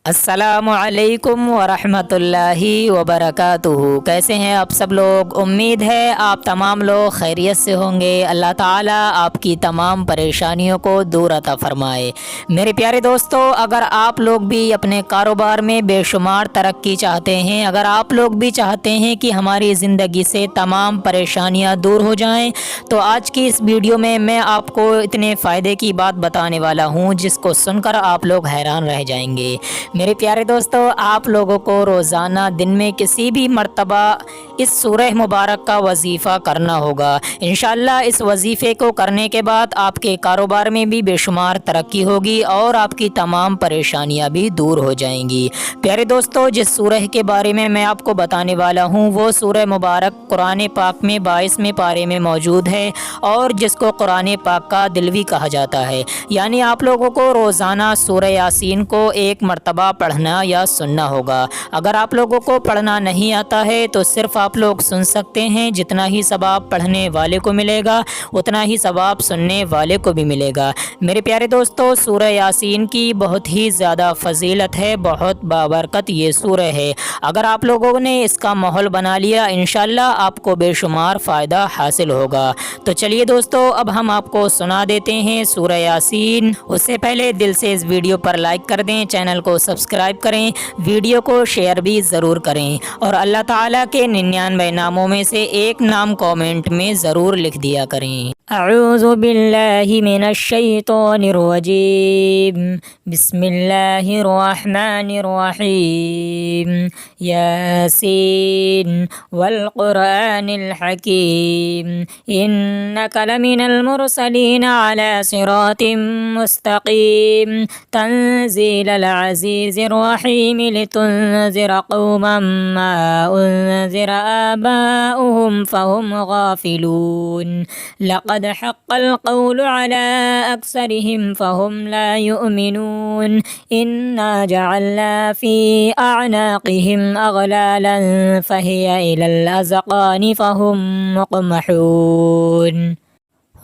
अस्सलामुअलैकुम वरहमतुल्लाहि वबरकातुहू। कैसे हैं आप सब लोग? उम्मीद है आप तमाम लोग खैरियत से होंगे। अल्लाह ताला आपकी तमाम परेशानियों को दूर अता फ़रमाए। मेरे प्यारे दोस्तों, अगर आप लोग भी अपने कारोबार में बेशुमार तरक्की चाहते हैं, अगर आप लोग भी चाहते हैं कि हमारी ज़िंदगी से तमाम परेशानियां दूर हो जाएं, तो आज की इस वीडियो में मैं आपको इतने फ़ायदे की बात बताने वाला हूं जिसको सुनकर आप लोग हैरान रह जाएंगे। मेरे प्यारे दोस्तों, आप लोगों को रोज़ाना दिन में किसी भी मर्तबा इस सूरह मुबारक का वजीफ़ा करना होगा। इंशाअल्लाह इस वजीफ़े को करने के बाद आपके कारोबार में भी बेशुमार तरक्की होगी और आपकी तमाम परेशानियां भी दूर हो जाएंगी। प्यारे दोस्तों, जिस सूरह के बारे में मैं आपको बताने वाला हूं वो सूरह मुबारक कुरान पाक में 22वें पारे में मौजूद है और जिसको कुरान पाक का दिल भी कहा जाता है। यानी आप लोगों को रोज़ाना सूरह यासीन को एक मर्तबा पढ़ना या सुनना होगा। अगर आप लोगों को पढ़ना नहीं आता है तो सिर्फ आप लोग सुन सकते हैं। जितना ही सवाब पढ़ने वाले को मिलेगा उतना ही सवाब सुनने वाले को भी मिलेगा। मेरे प्यारे दोस्तों, सूरह यासीन की बहुत ही ज़्यादा फजीलत है, बहुत बाबरकत ये सूरह है। अगर आप लोगों ने इसका माहौल बना लिया, इंशाअल्लाह आपको बेशुमार फ़ायदा हासिल होगा। तो चलिए दोस्तों, अब हम आपको सुना देते हैं सूरह यासीन। उससे पहले दिल से इस वीडियो पर लाइक कर दें, चैनल को सब्सक्राइब करें, वीडियो को शेयर भी ज़रूर करें और अल्लाह ताला के 99 नामों में से एक नाम कमेंट में ज़रूर लिख दिया करें। अऊज़ु बिल्लाहि मिनश शैतानिर रजीम। बिस्मिल्लाहिर रहमानिर रहीम। यासीन वल क़ुरआनिल हकीम। इन्नका लमिनल मुरसलीन अला सिरातिम मुस्तक़ीम। तंज़ीलल अज़ीज़िर रहीम लितुनज़िर क़ौमम मा उनज़िर आबाउहुम फ़हुम गाफ़िलून। लक़द हक़्क़ल क़ौलु अला अक्सरिहिम फ़हुम ला युमिनून। इन्ना जअलना फ़ी अअनाक़िहिम अग़लालन फ़हिय इलल अज़क़ानि फ़हुम मुक़महून।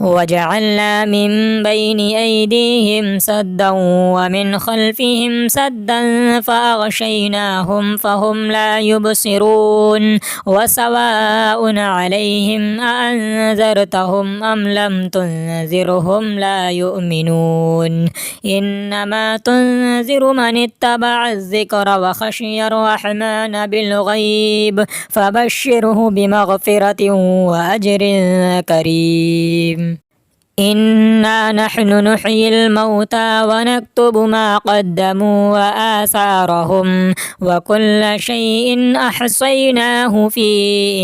वजअलना मिन बैनि ऐदीहिम सद्दन वमिन खल्फ़िहिम सद्दन फ़अग़शयनाहुम फ़हुम ला युबसिरून। वसवाउन अलैहिम अअन्ज़रतहुम अम लम तुनज़िरहुम ला युमिनून। इन्नमा तुनज़िरु मन इत्तबअ व खशियर रहमान बिलग़ैब फ़बश्शिरहु बिमग़फ़िरतिन व अज्रिन करीम। इन्ना नहनु नुह्यिल मौता व नक्तुबु मा क़द्दमू व आसारहुम व कुल्ल शैइन अहसैनाहु फ़ी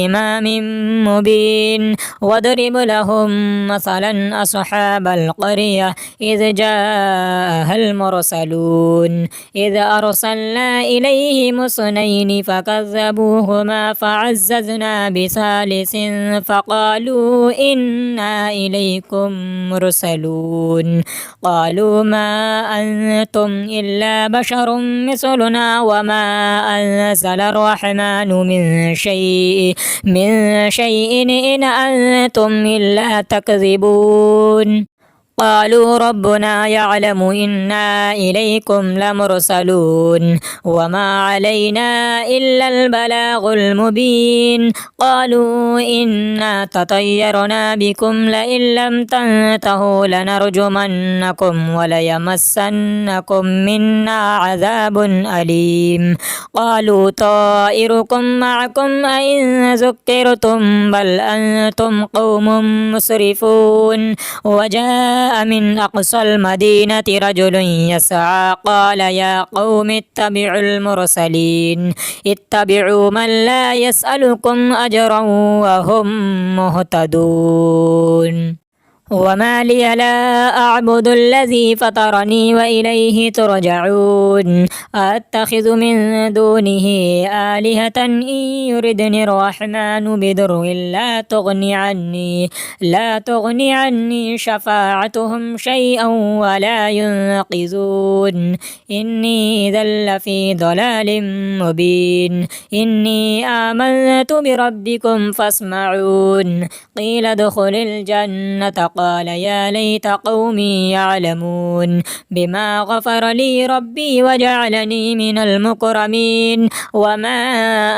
इमामिन मुबीन। वद्रिब लहुम मसलन अस्हाबल क़र्यह इज़ जाअहल मुरसलून। इज़ अरसलना इलैहिम इस्नैनि फ़कज़्ज़बूहुमा फ़अज़्ज़ज़ना बिसालिसिन फ़क़ालू इन्ना इलैकुम मुरसलून। क़ालू मा अंतुम इल्ला बशरुम मिस्लुना व मा अंज़लर रहमानु मिन शैइन इन अंतुम इल्ला तकज़िबून। क़ालू रब्बुना यअलमु इन्ना इलैकुम लमुरसलून व मा अलैना इल्लल बलागुल मुबीन। क़ालू इन्ना ततय्यरना बिकुम लइन लम तंतहू लनरजुमन्नकुम व लयमस्सन्नकुम मिन्ना अज़ाबुन अलीम। क़ालू ताइरुकुम मअकुम अइन ज़ुक्किरतुम बल अंतुम क़ौमुम मुस्रिफून। वजाअ मिन अक़सल मदीनति रजुलुन यसअ क़ाल या क़ौमि इत्तबिउल मुरसलीन। इत्तबिउ मन ला यसअलुकुम अजरन व हुम मुहतदून। वमा लिय ला अअबुदुल्लज़ी फ़तरनी व इलैहि तुरजऊन। अत्तख़िज़ु मिन दूनिही आलिहतन इन युरिदनिर रहमानु बिदुर्रिन ला तुग़नि अन्नी शफ़ाअतुहुम शैअन व ला युनक़िज़ून। इन्नी इज़न लफ़ी ضलालिम मुबीन। इन्नी आमनतु बिरब्बिकुम फ़स्मऊन। क़ील उद्ख़ुलिल जन्नत قال يا ليت قومي يعلمون بما غفر لي ربي وجعلني من المكرمين وما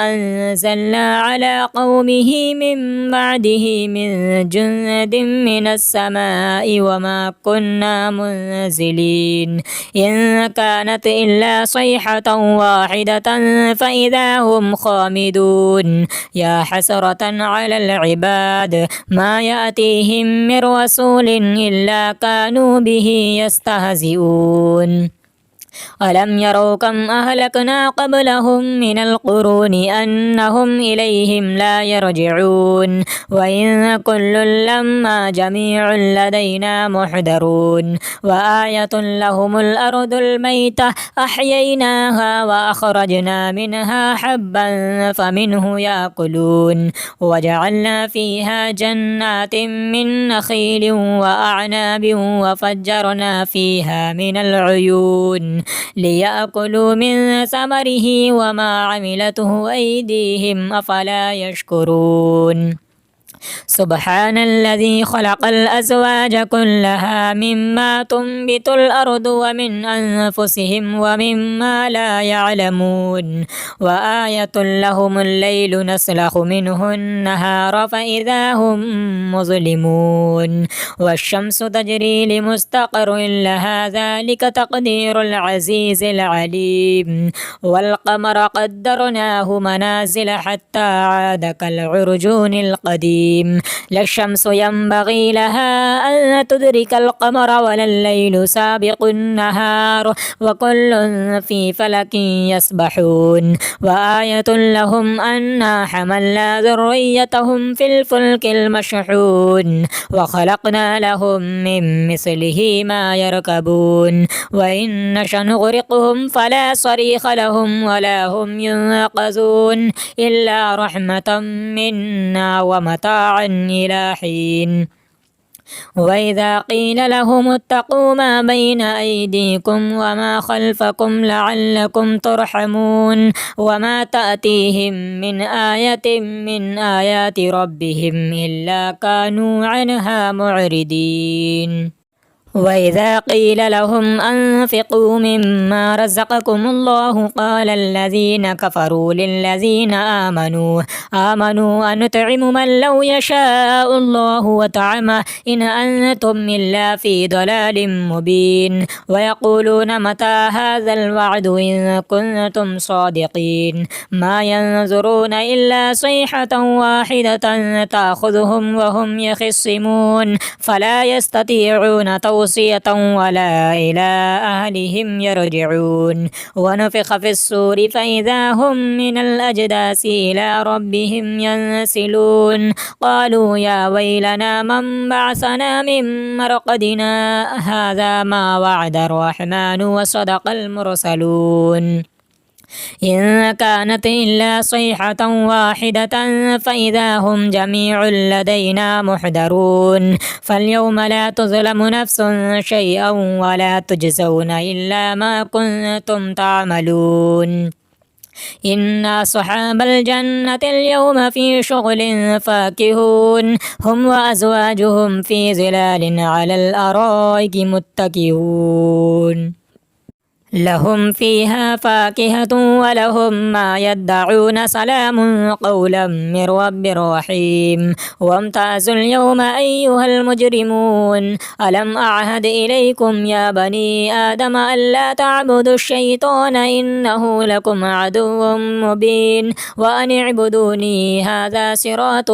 أنزلنا على قومه من بعده من جند من السماء وما كنا منزلين إن كانت إلا صيحة واحدة فإذا هم خامدون يا حسرة على العباد ما يأتيهم من رسول إلا كانوا به يستهزئون ألم يروا كم أهلكنا قبلهم من القرون أنهم إليهم لا يرجعون وإن كل لما جميع لدينا محضرون وآية لهم الأرض الميتة أحييناها وأخرجنا منها حبا فمنه يأكلون وجعلنا فيها جنات من نخيل وأعناب وفجرنا فيها من العيون ليأكلوا من ثمره وما عملته أيديهم أفلا يشكرون سبحان الذي خلق الأزواج كلها مما تنبت الأرض ومن أنفسهم ومما لا يعلمون وآية لهم الليل نسلخ منه النهار فإذا هم مظلمون والشمس تجري لمستقر لها ذلك تقدير العزيز العليم والقمر قدرناه منازل حتى عاد كالعرجون القديم لا الشمس ينبغي لها أن تدرك القمر ولا الليل سابق النهار وكل في فلك يسبحون وآية لهم أنا حملنا ذريتهم في الفلك المشحون وخلقنا لهم من مثله ما يركبون وإن نشأ نغرقهم فلا صريخ لهم ولا هم ينقذون إلا رحمة منا ومتاعا إلى حين وإذا قيل لهم اتقوا ما بين أيديكم وما خلفكم لعلكم ترحمون وما تأتيهم من آية من آيات ربهم إلا كانوا عنها معرضين وإذا قيل لهم أنفقوا مما رزقكم الله قال الذين كفروا للذين آمنوا أنطعم من لو يشاء الله وطعمه إن أنتم إلا في ضلال مبين ويقولون متى هذا الوعد إن كنتم صادقين ما ينظرون إلا صيحة واحدة تأخذهم وهم يخصمون فلا يستطيعون توصية ولا إلى أهلهم يرجعون ونفخ في الصور فإذا هم من الأجداث إلى ربهم ينسلون قالوا يا ويلنا من بعثنا من مرقدنا هذا ما وعد الرحمن وصدق المرسلون إن كانت إلا صيحة واحدة فإذا هم جميع لدينا محضرون فاليوم لا تظلم نفس شيئا ولا تجزون إلا ما كنتم تعملون إن أصحاب الجنة اليوم في شغل فاكهون هم وأزواجهم في ظلال على الأرائك متكئون لهم فيها فاكهة ولهم ما يدعون سلام قولا من رب رحيم وامتازوا اليوم أيها المجرمون ألم أعهد إليكم يا بني آدم ألا تعبدوا الشيطان إنه لكم عدو مبين وأن اعبدوني هذا صراط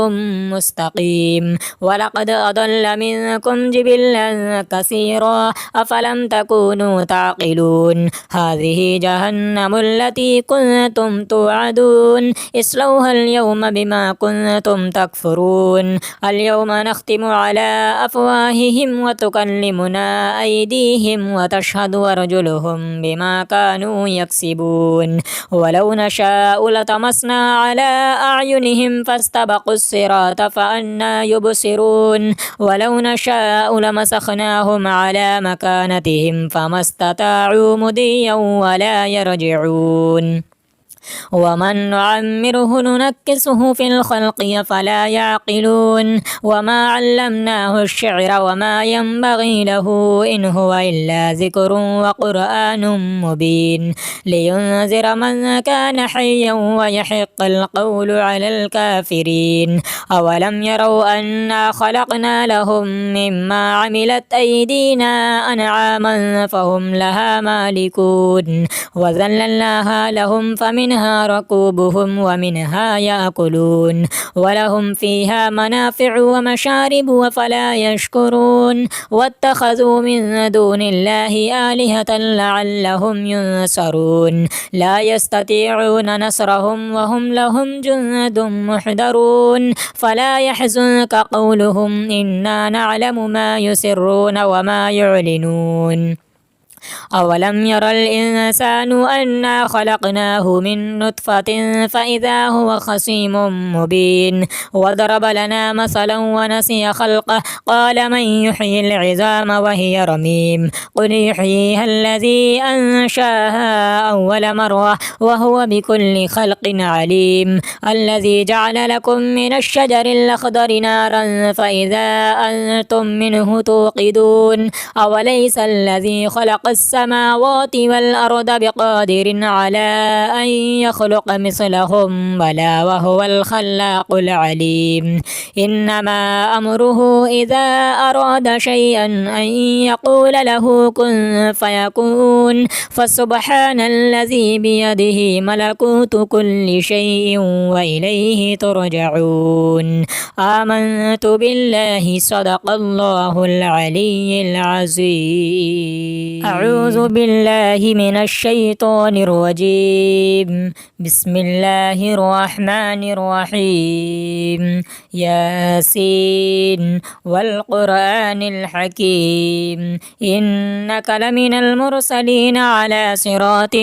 مستقيم ولقد أضل منكم جبلا كثيرا أفلم تكونوا تعقلون هذه جهنم التي كنتم توعدون اصلوها اليوم بما كنتم تكفرون اليوم نختم على أفواههم وتكلمنا أيديهم وتشهد أرجلهم بما كانوا يكسبون ولو نشاء لطمسنا على أعينهم فاستبقوا الصراط فأنى يبصرون ولو نشاء لمسخناهم على مكانتهم فما استطاعوا مضيا ولا يرجعون ومن نعمره ننكسه في الخلق فلا يعقلون وما علمناه الشعر وما ينبغي له إن هو إلا ذكر وقرآن مبين لينذر من كان حيا ويحق القول على الكافرين أولم يروا أنا خلقنا لهم مما عملت أيدينا أنعاما فهم لها مالكون وذللناها لهم فمنها ركوبهم ومنها يأكلون ولهم فيها منافع ومشارب وفلا يشكرون واتخذوا من دون الله آلهة لعلهم ينصرون لا يستطيعون نصرهم وهم لهم جند محضرون فلا يحزنك قولهم إنا نعلم ما يسرون وما يعلنون أولم ير الإنسان أنا خلقناه من نطفة فإذا هو خصيم مبين وضرب لنا مثلا ونسي خلقه قال من يحيي العظام وهي رميم قل يحييها الذي أنشاها أول مرة وهو بكل خلق عليم الذي جعل لكم من الشجر الأخضر نارا فإذا أنتم منه توقدون أوليس الذي خلق السماوات والأرض بقادر على أن يخلق مثلهم بلى وهو الخلاق العليم إنما أمره إذا أراد شيئا أن يقول له كن فيكون فسبحان الذي بيده ملكوت كل شيء وإليه ترجعون آمنت بالله صدق الله العلي العظيم أعوذ بالله من الشيطان الرجيم بسم الله الرحمن الرحيم ياسين والقرآن الحكيم إنك لمن المرسلين على صراط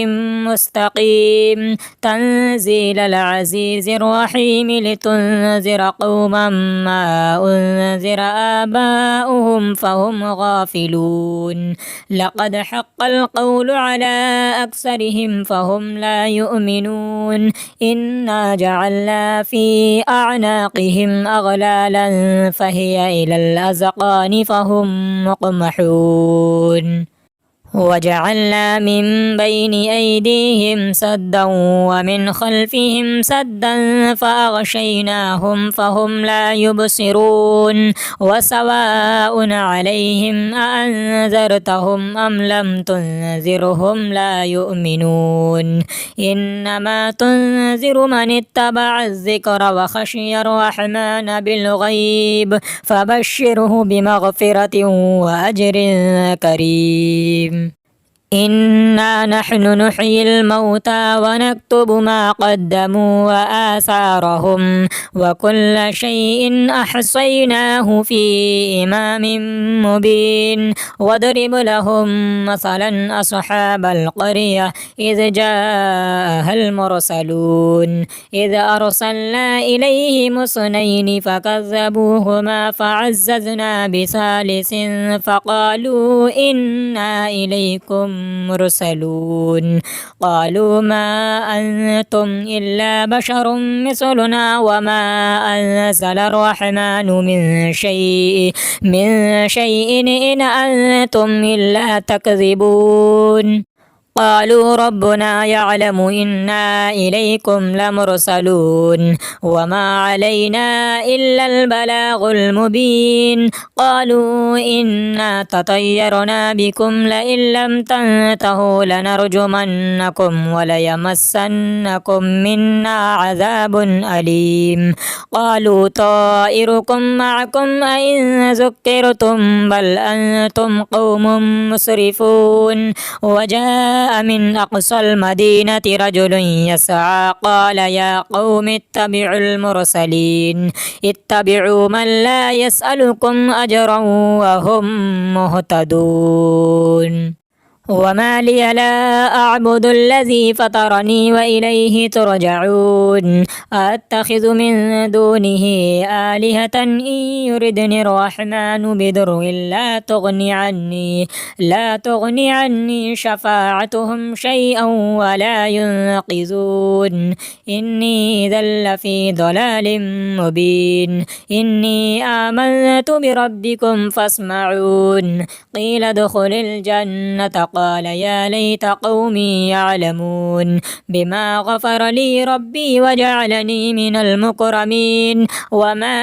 مستقيم تنزيل العزيز الرحيم لتنذر قوما ما أنذر آباؤهم فهم غافلون لقد حق القول على أكثرهم فهم لا يؤمنون إنا جعلنا في أعناقهم أغلالا فهي إلى الأذقان فهم مقمحون وجعلنا من بين أيديهم سدا ومن خلفهم سدا فأغشيناهم فهم لا يبصرون وسواء عليهم أأنذرتهم أم لم تنذرهم لا يؤمنون إنما تنذر من اتبع الذكر وخشي الرحمن بالغيب فبشره بمغفرة وأجر كريم إنا نحن نحيي الموتى ونكتب ما قدموا وآثارهم وكل شيء أحصيناه في إمام مبين واضرب لهم مثلا أصحاب القرية إذ جاءها المرسلون إذ أرسلنا إليهم اثنين فكذبوهما فعززنا بثالث فقالوا إنا إليكم مرسلون قالوا ما أنتم إلا بشر مثلنا وما أنزل الرحمن من شيء إن أنتم إلا تكذبون قالوا ربنا يعلم إنا إليكم لمرسلون وما علينا إلا البلاغ المبين قالوا إنا تطيرنا بكم لئن لم تنتهوا لنرجمنكم وليمسنكم منا عذاب أليم قالوا طائركم معكم أئن ذكرتم بل أنتم قوم مسرفون وجاء من أقصى المدينة رجل يسعى قال يا قوم اتبعوا المرسلين اتبعوا من لا يسألكم أجرا وهم مهتدون وما لي لا أعبد الذي فطرني وإليه ترجعون أتخذ من دونه آلهة إن يردني الرحمن بضر لا تغني عني شفاعتهم شيئا ولا ينقذون إني إذا لفي ضلال مبين إني آمنت بربكم فاسمعون قيل ادخل الجنة قال يا ليت قومي يعلمون بما غفر لي ربي وجعلني من المكرمين وما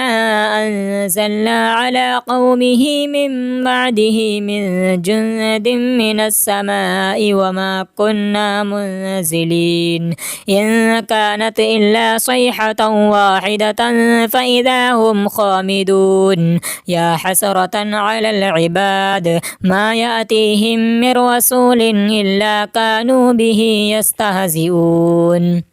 أنزلنا على قومه من بعده من جند من السماء وما كنا منزلين إن كانت إلا صيحة واحدة فإذا هم خامدون يا حسرة على العباد ما يأتيهم من رسول إلا كانوا به يستهزئون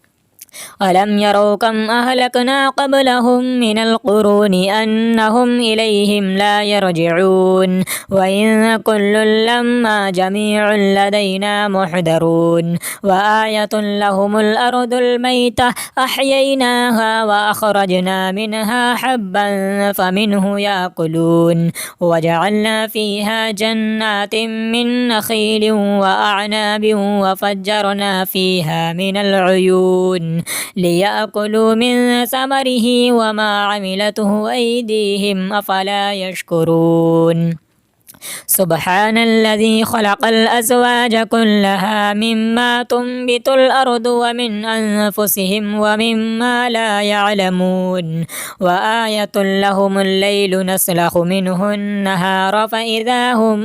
ألم يروا كم أهلكنا قبلهم من القرون أنهم إليهم لا يرجعون وإن كل لما جميع لدينا محضرون وآية لهم الأرض الميتة أحييناها وأخرجنا منها حبا فمنه يأكلون وجعلنا فيها جنات من نخيل وأعناب وفجرنا فيها من العيون ليأكلوا من ثمره وما عملته أيديهم أفلا يشكرون سبحان الذي خلق الأزواج كلها مما تنبت الأرض ومن أنفسهم ومما لا يعلمون وآية لهم الليل نسلخ منه النهار فإذا هم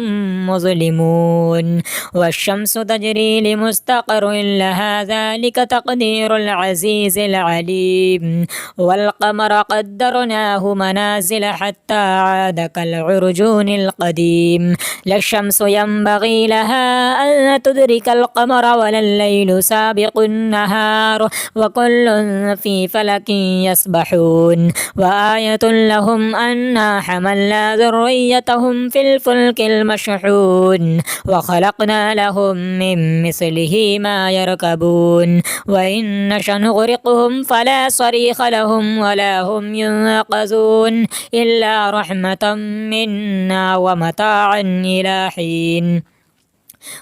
مظلمون والشمس تجري لمستقر لها ذلك تقدير العزيز العليم والقمر قدرناه منازل حتى عاد كالعرجون القديم لا الشمس ينبغي لها أن تدرك القمر ولا الليل سابق النهار وكل في فلك يسبحون وآية لهم أنا حملنا ذريتهم في الفلك المشحون وخلقنا لهم من مثله ما يركبون وإن نشأ نغرقهم فلا صريخ لهم ولا هم ينقذون إلا رحمة منا ومتاعا إلى حين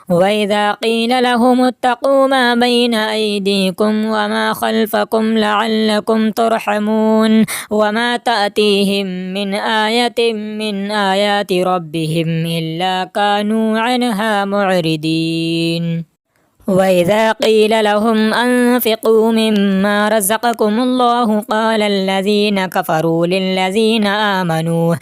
وإذا قيل لهم اتقوا ما بين أيديكم وما خلفكم لعلكم ترحمون وما تأتيهم من آية من آيات ربهم إلا كانوا عنها معرضين وإذا قيل لهم أنفقوا مما رزقكم الله قال الذين كفروا للذين آمنوا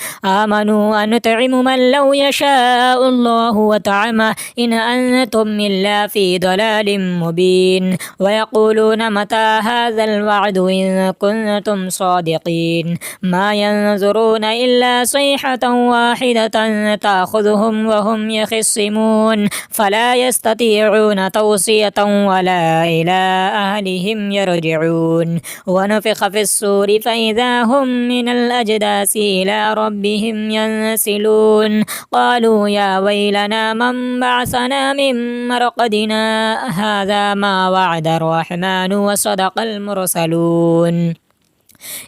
أنطعم من لو يشاء الله وطعمه إن أنتم إلا في ضلال مبين ويقولون متى هذا الوعد إن كنتم صادقين ما ينظرون إلا صيحة واحدة تأخذهم وهم يخصمون فلا يستطيعون توصية ولا إلى أهلهم يرجعون ونفخ في الصور فإذا هم من الأجداث إلى ربهم ينسلون قالوا يا ويلنا من بعثنا من مرقدنا هذا ما وعد الرحمن وصدق المرسلون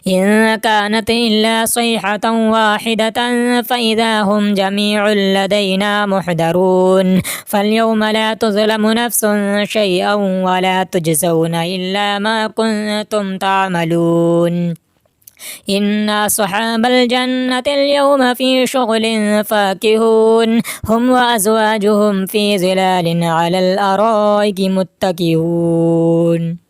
إن كانت إلا صيحة واحدة فإذا هم جميع لدينا محضرون فاليوم لا تظلم نفس شيئا ولا تجزون إلا ما كنتم تعملون إن أصحاب الجنة اليوم في شغل فاكهون هم وأزواجهم في ظلال على الأرائك متكئون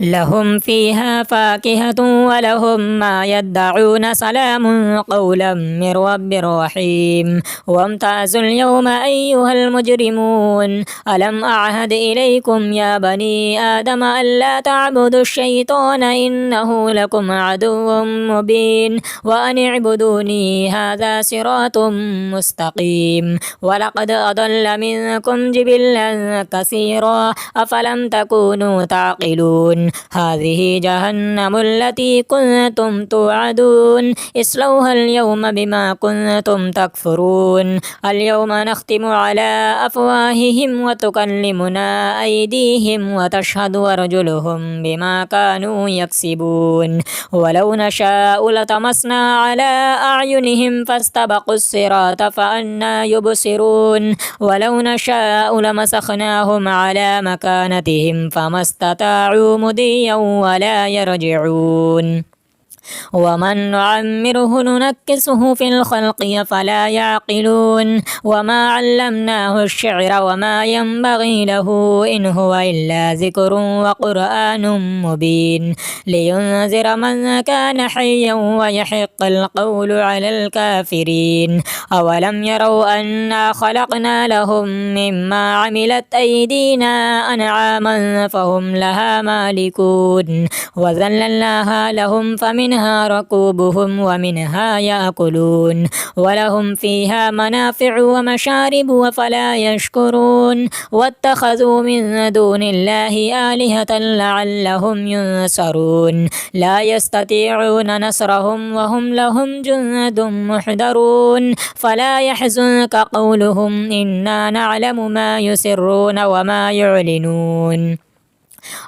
لهم فيها فاكهة ولهم ما يدعون سلام قولا من رب رحيم وامتازوا اليوم أيها المجرمون ألم أعهد إليكم يا بني آدم ألا تعبدوا الشيطان إنه لكم عدو مبين وأن اعبدوني هذا صراط مستقيم ولقد أضل منكم جبلا كثيرا أفلم تكونوا تعقلون هذه جهنم التي كنتم توعدون اصلوها اليوم بما كنتم تكفرون اليوم نختم على أفواههم وتكلمنا أيديهم وتشهد أرجلهم بما كانوا يكسبون ولو نشاء لطمسنا على أعينهم فاستبقوا الصراط فأنى يبصرون ولو نشاء لمسخناهم على مكانتهم فما استطاعوا مضيا ولا يرجعون ومن نعمره ننكسه في الخلق فلا يعقلون وما علمناه الشعر وما ينبغي له إن هو إلا ذكر وقرآن مبين لينذر من كان حيا ويحق القول على الكافرين أولم يروا أنا خلقنا لهم مما عملت أيدينا أنعاما فهم لها مالكون وذللناها لهم فمنها ركوبهم ومنها يأكلون ولهم فيها منافع ومشارب وفلا يشكرون واتخذوا من دون الله آلهة لعلهم ينصرون لا يستطيعون نصرهم وهم لهم جند محضرون فلا يحزنك قولهم إنا نعلم ما يسرون وما يعلنون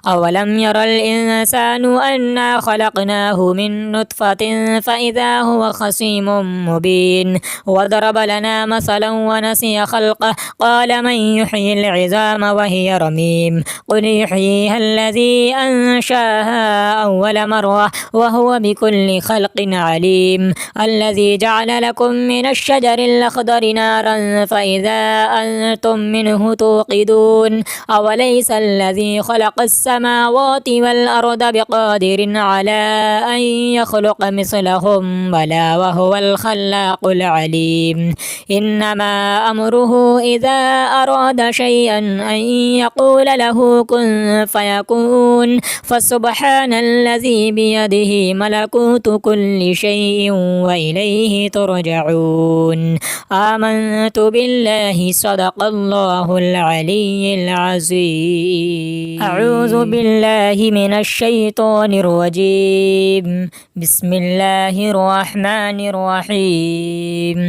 أولم ير الإنسان أنا خلقناه من نطفة فإذا هو خصيم مبين وضرب لنا مثلا ونسي خلقه قال من يحيي العظام وهي رميم قل يحييها الذي أنشاها أول مرة وهو بكل خلق عليم الذي جعل لكم من الشجر الأخضر نارا فإذا أنتم منه توقدون أوليس الذي خلق السماوات والأرض بقادر على أن يخلق مثلهم بلى وهو الخلاق العليم إنما أمره إذا أراد شيئا أن يقول له كن فيكون فسبحان الذي بيده ملكوت كل شيء وإليه ترجعون آمنت بالله صدق الله العلي العظيم أعوذ بالله من الشيطان الرجيم بسم الله الرحمن الرحيم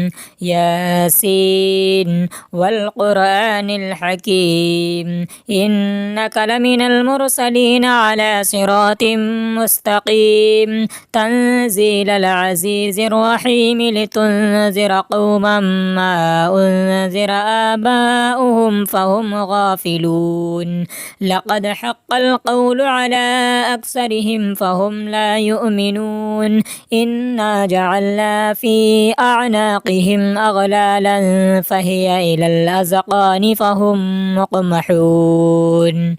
ياسين والقرآن الحكيم إنك لمن المرسلين على صراط مستقيم تنزيل العزيز الرحيم لتنذر قوما ما أنذر آباؤهم فهم غافلون لقد حق القول على أكثرهم فهم لا يؤمنون إنا جعلنا في أعناقهم أغلالا فهي إلى الأذقان فهم مقمحون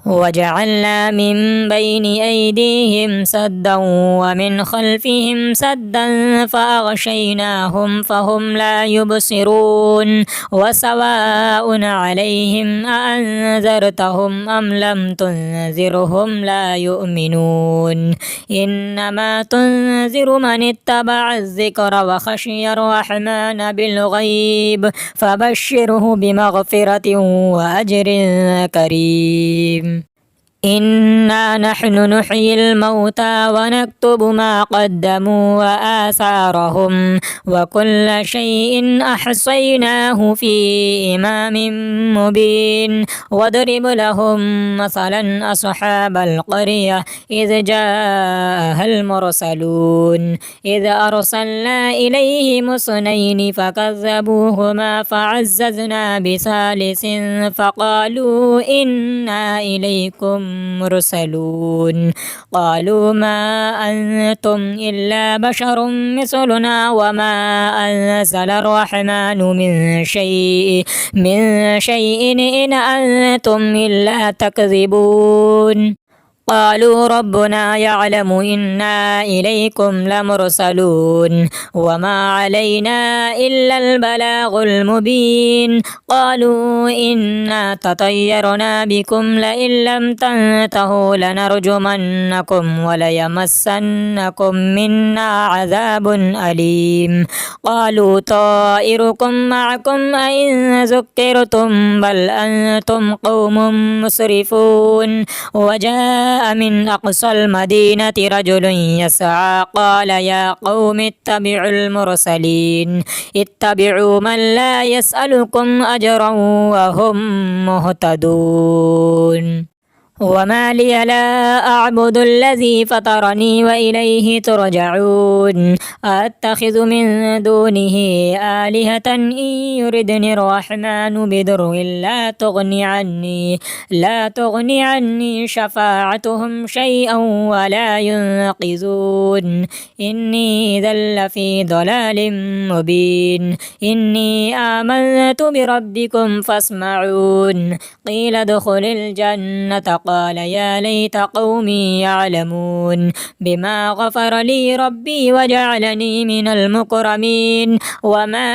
وجعلنا من بين أيديهم سدا ومن خلفهم سدا فأغشيناهم فهم لا يبصرون وسواء عليهم أأنذرتهم أم لم تنذرهم لا يؤمنون إنما تنذر من اتبع الذكر وخشي الرحمن بالغيب فبشره بمغفرة وأجر كريم إنا نحن نحيي الموتى ونكتب ما قدموا وآثارهم وكل شيء أحصيناه في إمام مبين واضرب لهم مثلا أصحاب القرية إذ جاءها المرسلون إذ أرسلنا إليهم اثنين فكذبوهما فعززنا بثالث فقالوا إنا إليكم مرسلون قالوا ما أنتم إلا بشر مثلنا وما أنزل الرحمن من شيء إن أنتم إلا تكذبون قالوا ربنا يعلم إنا إليكم لمرسلون وما علينا إلا البلاغ المبين قالوا إنا تطيرنا بكم لئن لم تنتهوا لنرجمنكم وليمسنكم منا عذاب أليم قالوا طائركم معكم أئن ذكرتم بل أنتم قوم مسرفون وجاء جاء من أقصى المدينة رجل يسعى قال يا قوم اتبعوا المرسلين اتبعوا من لا يسألكم أجرا وهم مهتدون وما لي لا أعبد الذي فطرني وإليه ترجعون أتخذ من دونه آلهة إن يردني الرحمن بضر لا تغني عني شفاعتهم شيئا ولا ينقذون إني إذا لفي ضلال مبين إني آمنت بربكم فاسمعون قيل ادخل الجنة قال يا ليت قومي يعلمون بما غفر لي ربي وجعلني من المكرمين وما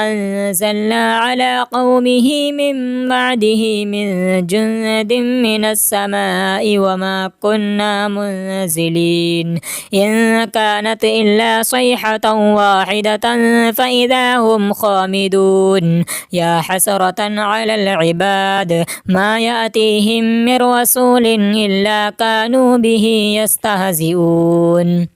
أنزلنا على قومه من بعده من جند من السماء وما كنا منزلين إن كانت إلا صيحة واحدة فإذا هم خامدون يا حسرة على العباد ما يأتيهم من رسول إلا كانوا به يستهزئون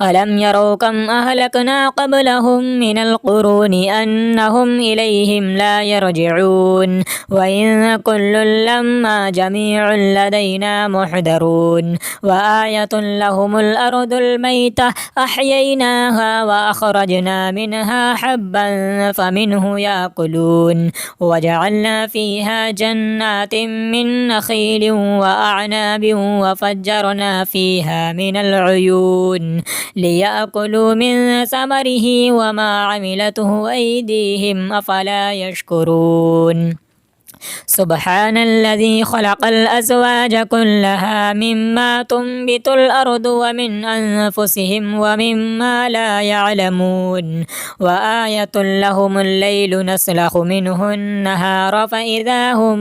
ألم يروا كم أهلكنا قبلهم من القرون أنهم إليهم لا يرجعون وإن كل لما جميع لدينا محضرون وآية لهم الأرض الميتة أحييناها وأخرجنا منها حبا فمنه يأكلون وجعلنا فيها جنات من نخيل وأعناب وفجرنا فيها من العيون ليأكلوا من ثمره وما عملته أيديهم أفلا يشكرون سبحان الذي خلق الأزواج كلها مما تنبت الأرض ومن أنفسهم ومما لا يعلمون وآية لهم الليل نسلخ منه النهار فإذا هم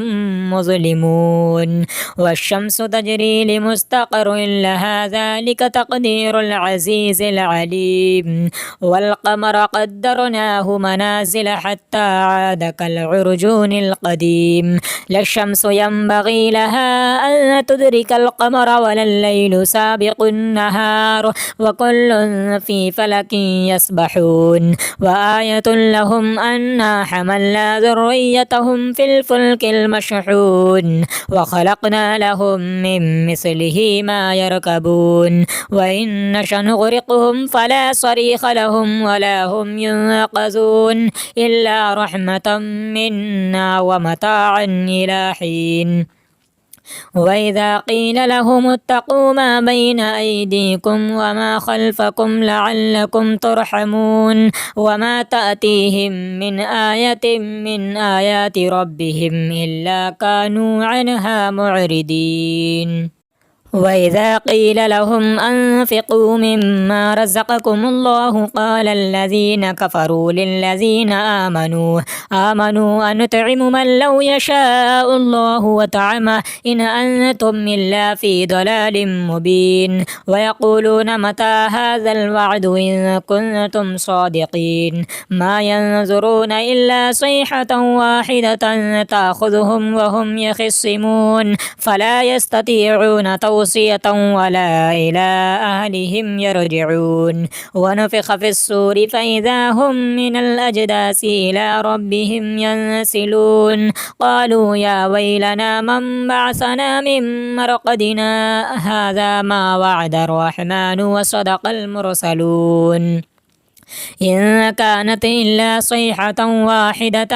مظلمون والشمس تجري لمستقر لها ذلك تقدير العزيز العليم والقمر قدرناه منازل حتى عاد كالعرجون القديم لا الشمس ينبغي لها أن تدرك القمر ولا الليل سابق النهار وكل في فلك يسبحون وآية لهم أنا حملنا ذريتهم في الفلك المشحون وخلقنا لهم من مثله ما يركبون وإن نشأ نغرقهم فلا صريخ لهم ولا هم ينقذون إلا رحمة منا ومتاعا إلى حين وإذا قيل لهم اتقوا ما بين أيديكم وما خلفكم لعلكم ترحمون وما تأتيهم من آية من آيات ربهم إلا كانوا عنها معرضين وإذا قيل لهم أنفقوا مما رزقكم الله قال الذين كفروا للذين آمنوا أنطعم من لو يشاء الله وطعمه إن أنتم إلا في ضلال مبين ويقولون متى هذا الوعد إن كنتم صادقين ما ينظرون إلا صيحة واحدة تأخذهم وهم يخصمون فلا يستطيعون توصية ولا إلى أهلهم يرجعون ونفخ في الصور فإذا هم من الأجداث إلى ربهم ينسلون قالوا يا ويلنا من بعثنا من مرقدنا هذا ما وعد الرحمن وصدق المرسلون إن كانت إلا صيحة واحدة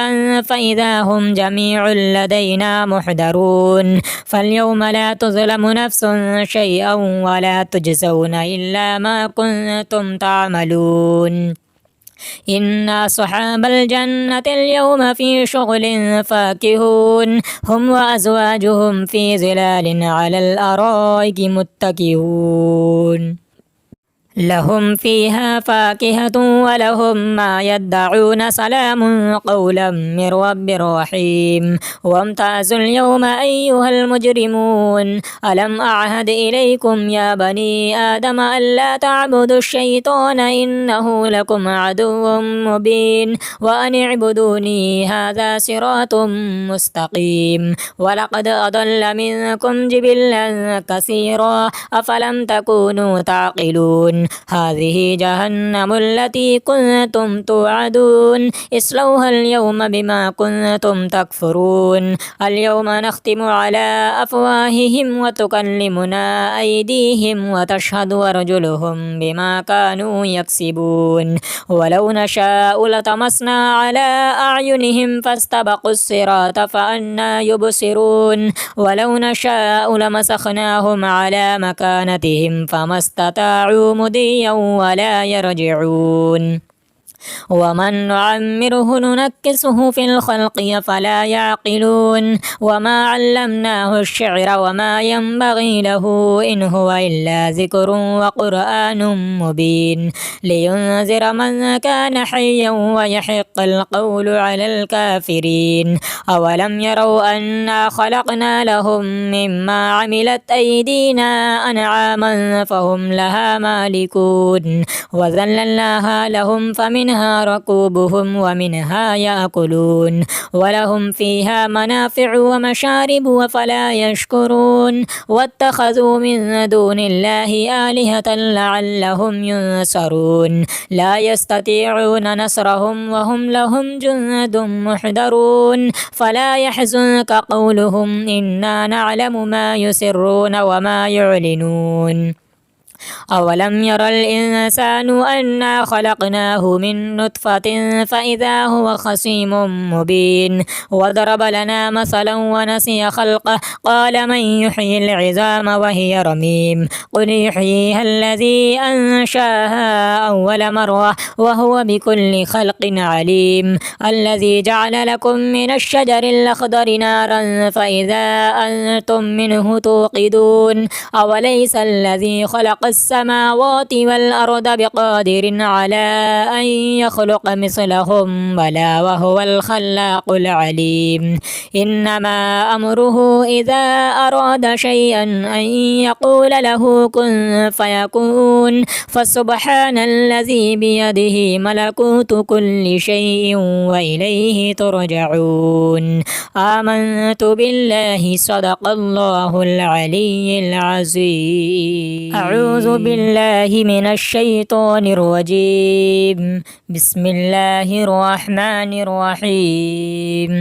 فإذا هم جميع لدينا محضرون فاليوم لا تظلم نفس شيئا ولا تجزون إلا ما كنتم تعملون إن أصحاب الجنة اليوم في شغل فاكهون هم وأزواجهم في ظلال على الأرائك متكئون لهم فيها فاكهة ولهم ما يدعون سلام قولا من رب رحيم وامتازوا اليوم أيها المجرمون ألم أعهد إليكم يا بني آدم ألا تعبدوا الشيطان إنه لكم عدو مبين وأن اعبدوني هذا صراط مستقيم ولقد أضل منكم جبلا كثيرا أفلم تكونوا تعقلون هذه جهنم التي كنتم توعدون اصلوها اليوم بما كنتم تكفرون اليوم نختم على أفواههم وتكلمنا أيديهم وتشهد أرجلهم بما كانوا يكسبون ولو نشاء لطمسنا على أعينهم فاستبقوا الصراط فأنى يبصرون ولو نشاء لمسخناهم على مكانتهم فما استطاعوا مضيا ولا يرجعون ومن نعمره ننكسه في الخلق فلا يعقلون وما علمناه الشعر وما ينبغي له إن هو إلا ذكر وقرآن مبين لينذر من كان حيا ويحق القول على الكافرين أولم يروا أنا خلقنا لهم مما عملت أيدينا أنعاما فهم لها مالكون وذللناها لهم فمنها ركوبهم ومنها يأكلون ولهم فيها منافع ومشارب وفلا يشكرون واتخذوا من دون الله آلهة لعلهم ينصرون لا يستطيعون نصرهم وهم لهم جند محضرون فلا يحزنك قولهم إنا نعلم ما يسرون وما يعلنون أولم ير الإنسان أنا خلقناه من نطفة فإذا هو خصيم مبين وضرب لنا مثلا ونسي خلقه قال من يحيي العظام وهي رميم قل يحييها الذي أنشاها أول مرة وهو بكل خلق عليم الذي جعل لكم من الشجر الأخضر نارا فإذا أنتم منه توقدون أوليس الذي خلق السماوات والأرض بقادر على أن يخلق مثلهم بلى وهو الخلاق العليم إنما أمره إذا أراد شيئا أن يقول له كن فيكون فسبحان الذي بيده ملكوت كل شيء وإليه ترجعون آمنت بالله صدق الله العلي العظيم أعوذ بالله من الشيطان الرجيم بسم الله الرحمن الرحيم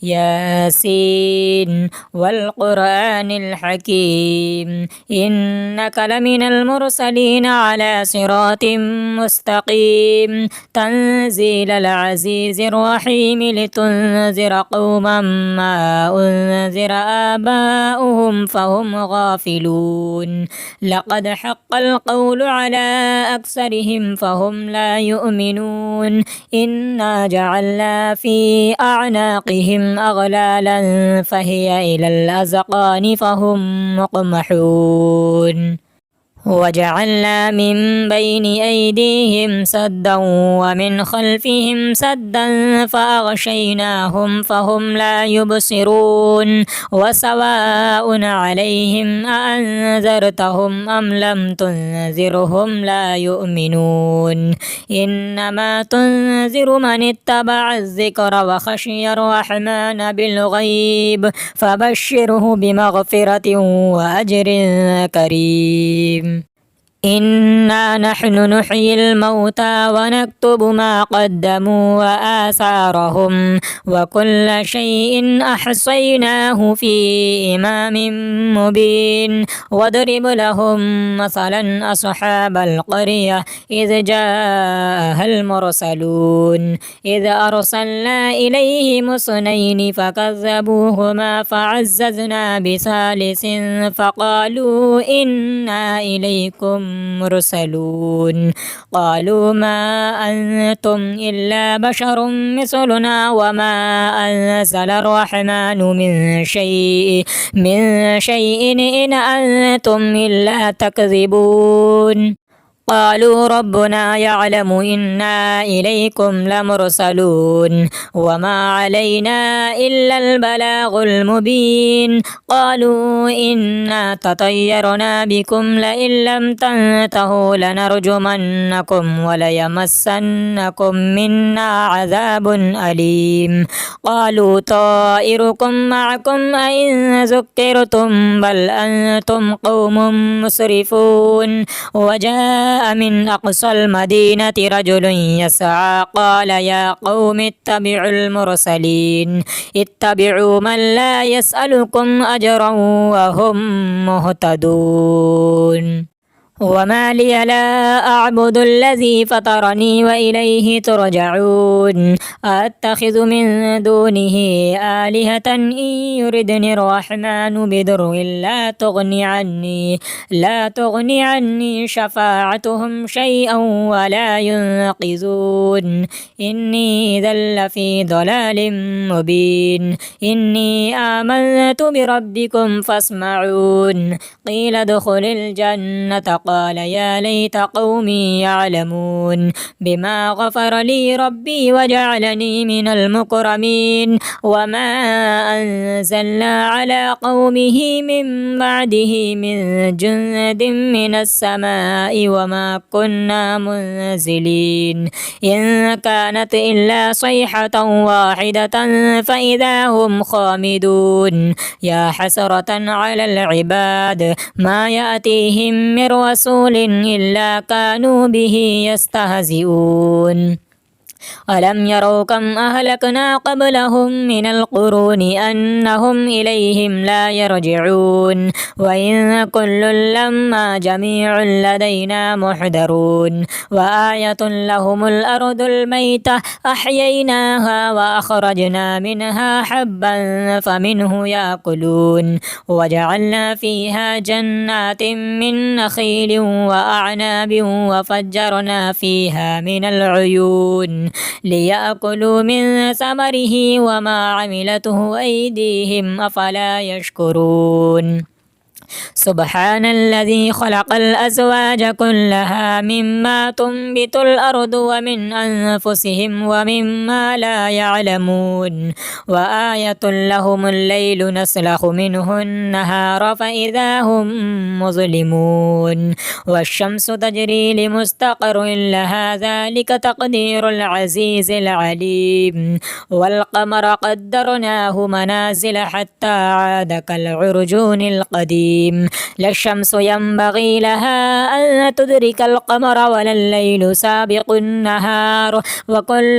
ياسين والقرآن الحكيم إنك لمن المرسلين على صراط مستقيم تنزيل العزيز الرحيم لتنذر قوما ما أنذر آباؤهم فهم غافلون لقد حق القول على أكثرهم فهم لا يؤمنون إنا جعلنا في أعناقهم أغلالا فهي إلى الأذقان فهم مقمحون وجعلنا من بين أيديهم سدا ومن خلفهم سدا فأغشيناهم فهم لا يبصرون وسواء عليهم أأنذرتهم أم لم تنذرهم لا يؤمنون إنما تنذر من اتبع الذكر وخشي الرحمن بالغيب فبشره بمغفرة وأجر كريم إنا نحن نحيي الموتى ونكتب ما قدموا وآثارهم وكل شيء أحصيناه في إمام مبين واضرب لهم مثلا أصحاب القرية إذ جاءها المرسلون إذ أرسلنا إليهم اثنين فكذبوهما فعززنا بثالث فقالوا إنا إليكم مرسلون قالوا ما أنتم إلا بشر مثلنا وما أنزل الرحمن من شيء إن أنتم إلا تكذبون قالوا ربنا يعلم إنا إليكم لمرسلون وما علينا إلا البلاغ المبين قالوا إنا تطيرنا بكم لئن لم تنتهوا لنرجمنكم وليمسنكم منا عذاب أليم قالوا طائركم معكم أئن ذكرتم بل أنتم قوم مسرفون وجاء من أقصى المدينة رجل يسعى قال يا قوم اتبعوا المرسلين اتبعوا من لا يسألكم أجرا وهم مهتدون وما لي لا أعبد الذي فطرني وإليه ترجعون أتخذ من دونه آلهة إن يردني الرحمن بضر لا تغني عني شفاعتهم شيئا ولا ينقذون إني إذا لفي ضلال مبين إني آمنت بربكم فاسمعون قيل ادخل الجنة قال يا ليت قومي يعلمون بما غفر لي ربي وجعلني من المكرمين وما أنزلنا على قومه من بعده من جند من السماء وما كنا منزلين إن كانت إلا صيحة واحدة فإذا هم خامدون يا حسرة على العباد ما يأتيهم من رسول إلا كانوا به يستهزئون ألم يروا كم أهلكنا قبلهم من القرون أنهم إليهم لا يرجعون وإن كل لما جميع لدينا محضرون وآية لهم الأرض الميتة أحييناها وأخرجنا منها حبا فمنه يأكلون وجعلنا فيها جنات من نخيل وأعناب وفجرنا فيها من العيون ليأكلوا من ثمره وما عملته أيديهم أفلا يشكرون سبحان الذي خلق الأزواج كلها مما تنبت الأرض ومن أنفسهم ومما لا يعلمون وآية لهم الليل نسلخ منه النهار فإذا هم مظلمون والشمس تجري لمستقر لها ذلك تقدير العزيز العليم والقمر قدرناه منازل حتى عاد كالعرجون القديم لا الشمس ينبغي لها أن تدرك القمر ولا الليل سابق النهار وكل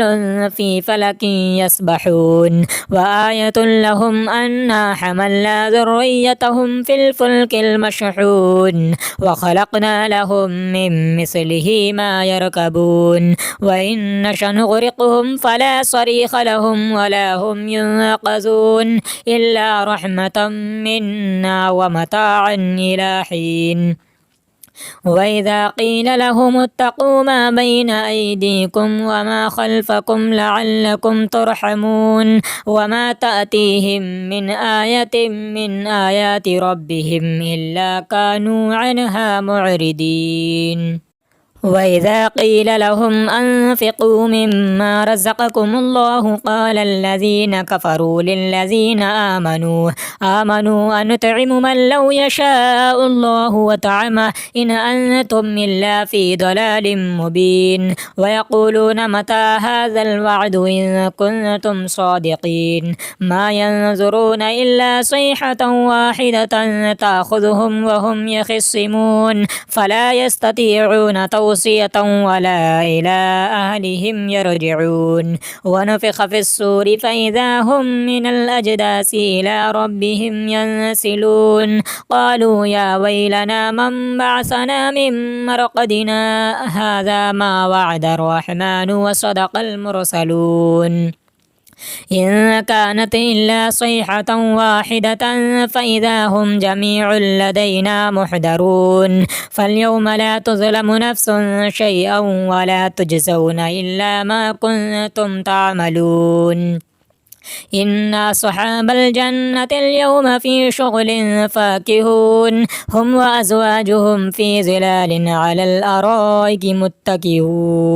في فلك يسبحون وآية لهم أنا حملنا ذريتهم في الفلك المشحون وخلقنا لهم من مثله ما يركبون وإن نشأ نغرقهم فلا صريخ لهم ولا هم ينقذون إلا رحمة منا ومتاعا إلى حين وإذا قيل لهم اتقوا ما بين أيديكم وما خلفكم لعلكم ترحمون وما تأتيهم من آية من آيات ربهم إلا كانوا عنها معرضين وإذا قيل لهم أنفقوا مما رزقكم الله قال الذين كفروا للذين آمنوا أنطعم من لو يشاء الله وطعمه إن أنتم إلا في ضلال مبين ويقولون متى هذا الوعد إن كنتم صادقين ما ينظرون إلا صيحة واحدة تأخذهم وهم يخصمون فلا يستطيعون توصية ولا إلى أهلهم يرجعون ونفخ في الصور فإذا هم من الأجداث إلى ربهم ينسلون قالوا يا ويلنا من بعثنا من مرقدنا هذا ما وعد الرحمن وصدق المرسلون إن كانت إلا صيحة واحدة فإذا هم جميع لدينا محضرون فاليوم لا تظلم نفس شيئا ولا تجزون إلا ما كنتم تعملون إن أصحاب الجنة اليوم في شغل فاكهون هم وأزواجهم في ظلال على الأرائك متكئون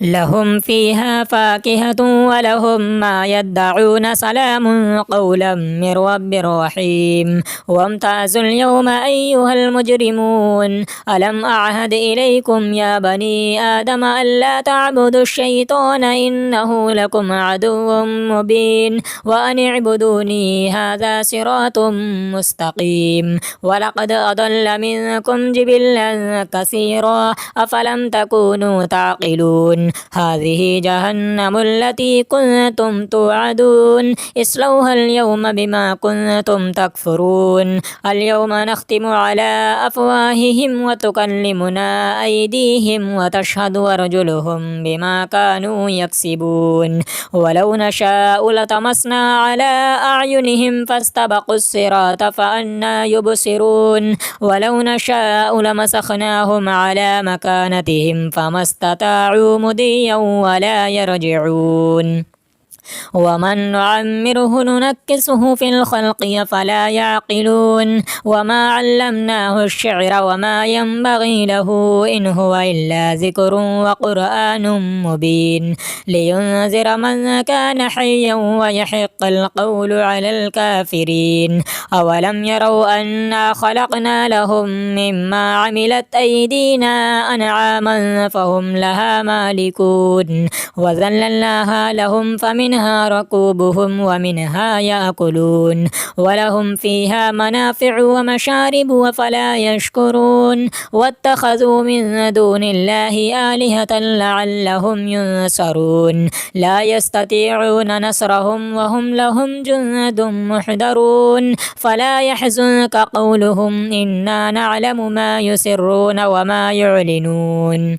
لهم فيها فاكهة ولهم ما يدعون سلام قولا من رب رحيم وامتازوا اليوم أيها المجرمون ألم أعهد إليكم يا بني آدم ألا تعبدوا الشيطان إنه لكم عدو مبين وأن اعبدوني هذا صراط مستقيم ولقد أضل منكم جبلا كثيرا أفلم تكونوا تعقلون هذه جهنم التي كنتم توعدون اصلوها اليوم بما كنتم تكفرون اليوم نختم على أفواههم وتكلمنا أيديهم وتشهد أرجلهم بما كانوا يكسبون ولو نشاء لطمسنا على أعينهم فاستبقوا الصراط فأنى يبصرون ولو نشاء لمسخناهم على مكانتهم فما استطاعوا مضيا ولا يرجعون ومن نعمره ننكسه في الخلق فلا يعقلون وما علمناه الشعر وما ينبغي له إن هو إلا ذكر وقرآن مبين لينذر من كان حيا ويحق القول على الكافرين أولم يروا أنا خلقنا لهم مما عملت أيدينا أنعاما فهم لها مالكون وذللناها لهم فمنها ركوبهم ومنها يأكلون ولهم فيها منافع ومشارب وفلا يشكرون واتخذوا من دون الله آلهة لعلهم ينصرون لا يستطيعون نصرهم وهم لهم جند محضرون فلا يحزنك قولهم إنا نعلم ما يسرون وما يعلنون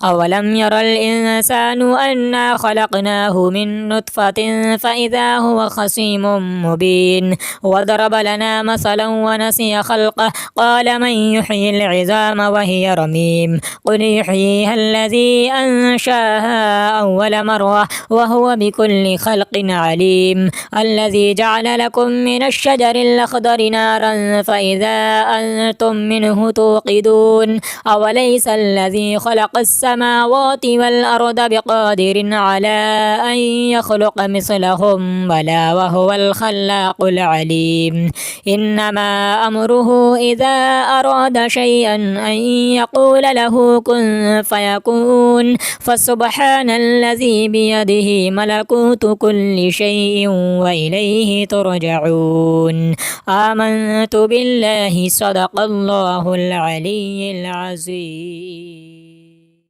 أولم ير الإنسان أنا خلقناه من نطفة فإذا هو خصيم مبين وضرب لنا مثلا ونسي خلقه قال من يحيي العظام وهي رميم قل يحييها الذي أنشاها أول مرة وهو بكل خلق عليم الذي جعل لكم من الشجر الأخضر نارا فإذا أنتم منه توقدون أوليس الذي خلق السماوات والأرض بقادر على أن يخلق مثلهم بلى وهو الخلاق العليم إنما أمره إذا أراد شيئا أن يقول له كن فيكون فسبحان الذي بيده ملكوت كل شيء وإليه ترجعون آمنت بالله صدق الله العلي العظيم.